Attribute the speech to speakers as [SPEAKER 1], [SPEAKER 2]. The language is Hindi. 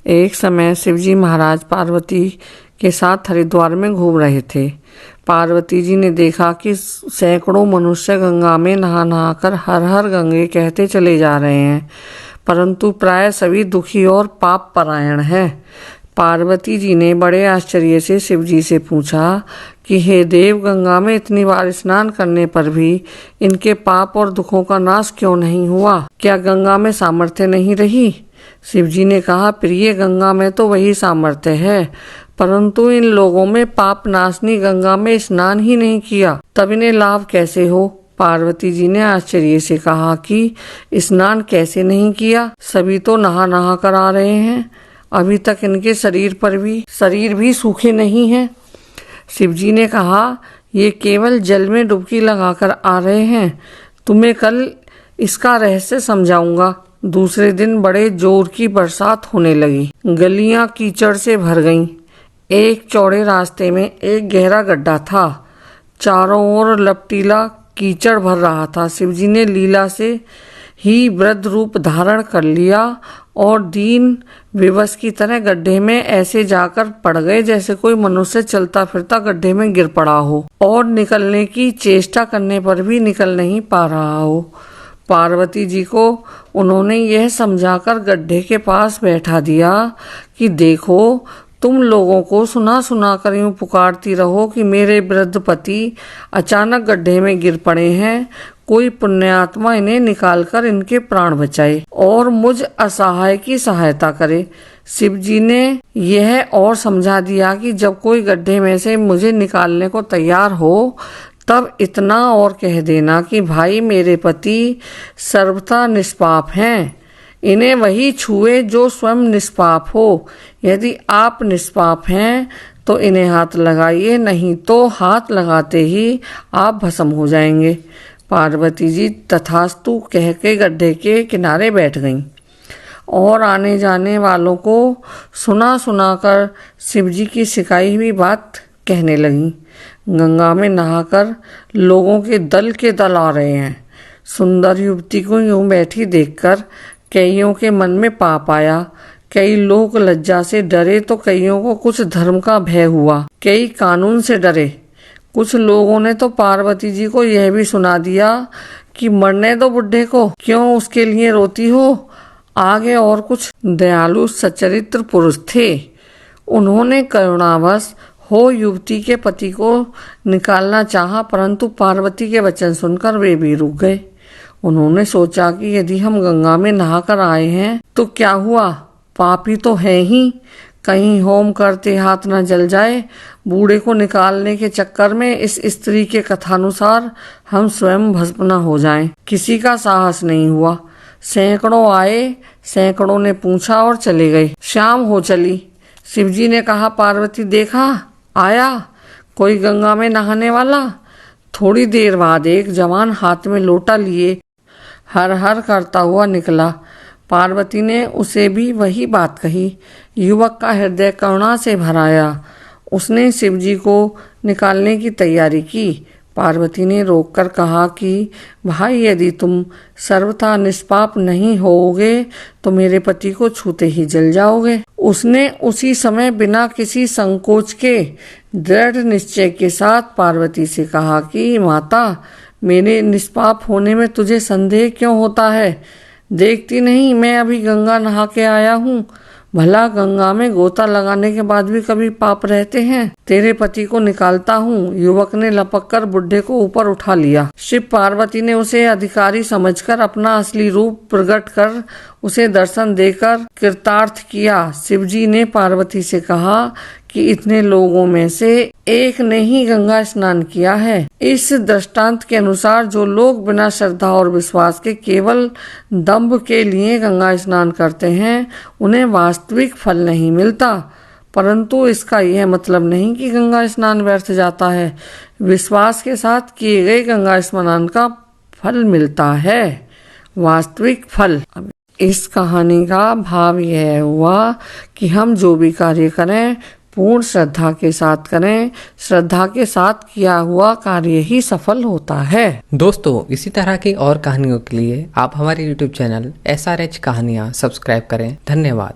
[SPEAKER 1] एक समय शिवजी महाराज पार्वती के साथ हरिद्वार में घूम रहे थे। पार्वती जी ने देखा कि सैकड़ों मनुष्य गंगा में नहा नहाकर हर हर गंगे कहते चले जा रहे हैं, परंतु प्राय सभी दुखी और पाप परायण हैं। पार्वती जी ने बड़े आश्चर्य से शिवजी से पूछा कि हे देव, गंगा में इतनी बार स्नान करने पर भी इनके पाप और दुखों का नाश क्यों नहीं हुआ? क्या गंगा में सामर्थ्य नहीं रही? शिवजी ने कहा, प्रिय, गंगा में तो वही सामर्थ्य है, परंतु इन लोगों में पाप नाशनी गंगा में स्नान ही नहीं किया, तब इन्हें लाभ कैसे हो? पार्वती जी ने आश्चर्य से कहा कि स्नान कैसे नहीं किया? सभी तो नहा नहा कर आ रहे हैं, अभी तक इनके शरीर भी सूखे नहीं हैं। शिवजी ने कहा, ये केवल जल में डुबकी लगाकर आ रहे हैं, तुम्हें कल इसका रहस्य समझाऊंगा। दूसरे दिन बड़े जोर की बरसात होने लगी, गलियां कीचड़ से भर गईं। एक चौड़े रास्ते में एक गहरा गड्ढा था, चारों ओर लपटीला कीचड़ भर रहा था। शिवजी ने लीला से ही वृद्ध रूप धारण कर लिया और दीन विवश की तरह गड्ढे में ऐसे जाकर पड़ गए जैसे कोई मनुष्य चलता फिरता गड्ढे में गिर पड़ा हो और निकलने की चेष्टा करने पर भी निकल नहीं पा रहा हो। पार्वती जी को उन्होंने यह समझाकर गड्ढे के पास बैठा दिया कि देखो, तुम लोगों को सुना सुना कर यूं पुकारती रहो कि मेरे वृद्ध पति अचानक गड्ढे में गिर पड़े हैं, कोई पुण्यात्मा इन्हें निकालकर इनके प्राण बचाए और मुझ असहाय की सहायता करे। शिवजी ने यह और समझा दिया कि जब कोई गड्ढे में से मुझे निकालने को तैयार हो, तब इतना और कह देना कि भाई, मेरे पति सर्वथा निष्पाप हैं, इन्हें वही छुए जो स्वयं निष्पाप हो। यदि आप निष्पाप हैं तो इन्हें हाथ लगाइए, नहीं तो हाथ लगाते ही आप भस्म हो जाएंगे। पार्वती जी तथास्तु कह के गड्ढे के किनारे बैठ गईं और आने जाने वालों को सुना सुनाकर शिवजी की सिखाई हुई बात कहने लगीं। गंगा में नहाकर लोगों के दल आ रहे हैं। सुंदर युवती को यूं बैठी देखकर कईयों के मन में पाप आया। कई लोग लज्जा से डरे तो कईयों को कुछ धर्म का भय हुआ, कई कानून से डरे। कुछ लोगों ने तो पार्वती जी को यह भी सुना दिया कि मरने दो बुढ़े को, क्यों उसके लिए रोती हो? आगे और कुछ दयालु सच्चरित्र पुरुष थे, उन्होंने करुणावश हो युवती के पति को निकालना चाहा, परंतु पार्वती के वचन सुनकर वे भी रुक गए। उन्होंने सोचा कि यदि हम गंगा में नहाकर आए हैं तो क्या हुआ, पापी तो है ही, कहीं होम करते हाथ न जल जाए। बूढ़े को निकालने के चक्कर में इस स्त्री के कथानुसार हम स्वयं भस्म न हो जाएं। किसी का साहस नहीं हुआ। सैकड़ों आए, सैकड़ों ने पूछा और चले गए। शाम हो चली। शिवजी ने कहा, पार्वती, देखा आया कोई गंगा में नहाने वाला? थोड़ी देर बाद एक जवान हाथ में लोटा लिए हर हर करता हुआ निकला। पार्वती ने उसे भी वही बात कही। युवक का हृदय करुणा से भर आया। उसने शिवजी को निकालने की तैयारी की। पार्वती ने रोककर कहा कि भाई, यदि तुम सर्वथा निष्पाप नहीं होगे तो मेरे पति को छूते ही जल जाओगे। उसने उसी समय बिना किसी संकोच के दृढ़ निश्चय के साथ पार्वती से कहा कि माता, मेरे निष्पाप होने में तुझे संदेह क्यों होता है? देखती नहीं, मैं अभी गंगा नहा के आया हूँ। भला गंगा में गोता लगाने के बाद भी कभी पाप रहते हैं? तेरे पति को निकालता हूँ। युवक ने लपककर बुढ़े को ऊपर उठा लिया। शिव पार्वती ने उसे अधिकारी समझकर अपना असली रूप प्रकट कर उसे दर्शन देकर कृतार्थ किया। शिवजी ने पार्वती से कहा कि इतने लोगों में से एक ने ही गंगा स्नान किया है। इस दृष्टांत के अनुसार जो लोग बिना श्रद्धा और विश्वास के केवल दंभ के लिए गंगा स्नान करते हैं, उन्हें वास्तविक फल नहीं मिलता। परंतु इसका यह मतलब नहीं कि गंगा स्नान व्यर्थ जाता है। विश्वास के साथ किए गए गंगा स्नान का फल मिलता है, वास्तविक फल। इस कहानी का भाव यह हुआ कि हम जो भी कार्य करें पूर्ण श्रद्धा के साथ करें। श्रद्धा के साथ किया हुआ कार्य ही सफल होता है।
[SPEAKER 2] दोस्तों, इसी तरह की और कहानियों के लिए आप हमारे YouTube चैनल SRH कहानियाँ सब्सक्राइब करें। धन्यवाद।